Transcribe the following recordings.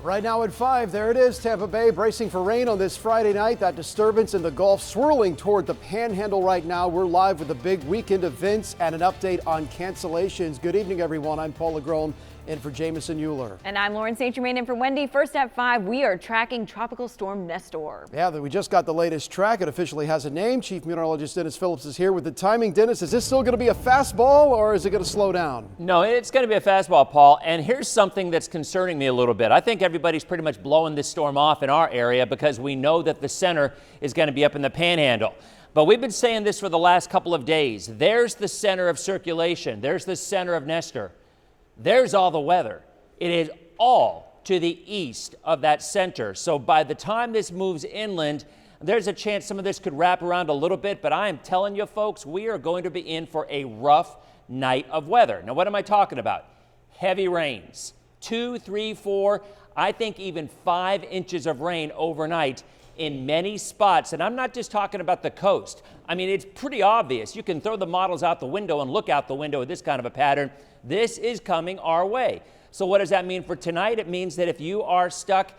Right now at 5, there it is, Tampa Bay bracing for rain on this Friday night. That disturbance in the Gulf swirling toward the Panhandle right now. We're live with the big weekend events and an update on cancellations. Good evening, everyone. I'm Paul LeGrone in for Jamison Euler. And I'm Lauren St. Germain in for Wendy. First at 5, we are tracking Tropical Storm Nestor. Yeah, we just got the latest track. It officially has a name. Chief Meteorologist Dennis Phillips is here with the timing. Dennis, is this still going to be a fastball or is it going to slow down? No, it's going to be a fastball, Paul. And here's something that's concerning me a little bit. I think everybody's pretty much blowing this storm off in our area because we know that the center is going to be up in the Panhandle. But we've been saying this for the last couple of days. There's the center of circulation. There's the center of Nestor. There's all the weather. It is all to the east of that center. So by the time this moves inland, there's a chance some of this could wrap around a little bit. But I am telling you, folks, we are going to be in for a rough night of weather. Now, what am I talking about? Heavy rains, 2, 3, 4, I think even 5 inches of rain overnight in many spots. And I'm not just talking about the coast. I mean, it's pretty obvious. You can throw the models out the window and look out the window at this kind of a pattern. This is coming our way. So what does that mean for tonight? It means that if you are stuck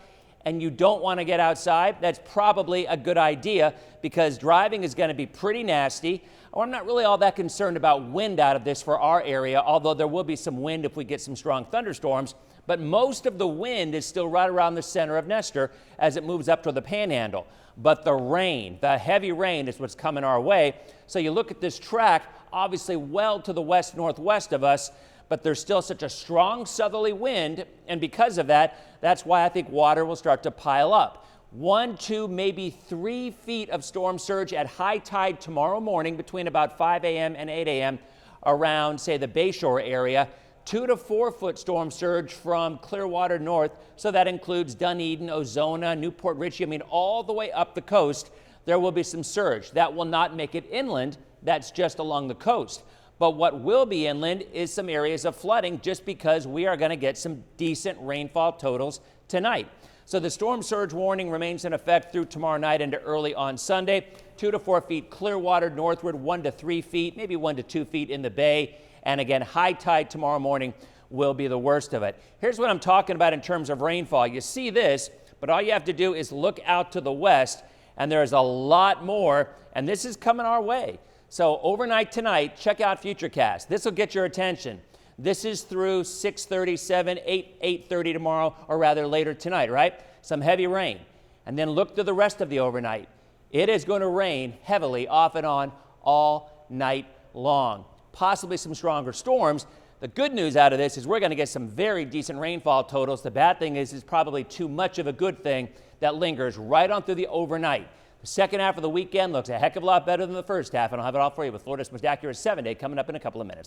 and you don't want to get outside, that's probably a good idea because driving is going to be pretty nasty. Or I'm not really all that concerned about wind out of this for our area, although there will be some wind if we get some strong thunderstorms. But most of the wind is still right around the center of Nestor as it moves up to the Panhandle. But the rain, the heavy rain is what's coming our way. So you look at this track, obviously well to the west-northwest of us, but there's still such a strong southerly wind, and because of that, that's why I think water will start to pile up. 1, 2, maybe 3 feet of storm surge at high tide tomorrow morning between about 5 a.m. and 8 a.m. around, say, the Bayshore area. 2 to 4 foot storm surge from Clearwater north, so that includes Dunedin, Ozona, Newport Richey. I mean, all the way up the coast, there will be some surge. That will not make it inland. That's just along the coast. But what will be inland is some areas of flooding just because we are going to get some decent rainfall totals tonight. So the storm surge warning remains in effect through tomorrow night into early on Sunday. 2 to 4 feet Clearwater northward, 1 to 3 feet, maybe 1 to 2 feet in the Bay. And again, high tide tomorrow morning will be the worst of it. Here's what I'm talking about in terms of rainfall. You see this, but all you have to do is look out to the west, and there's a lot more, and this is coming our way. So overnight tonight, check out Futurecast. This will get your attention. This is through 6:30, 7, 8, 8:30 tomorrow, or rather later tonight, right? Some heavy rain. And then look to the rest of the overnight. It is going to rain heavily off and on all night long. Possibly some stronger storms. The good news out of this is we're going to get some very decent rainfall totals. The bad thing is probably too much of a good thing that lingers right on through the overnight. The second half of the weekend looks a heck of a lot better than the first half, and I'll have it all for you with Florida's most accurate 7-day coming up in a couple of minutes.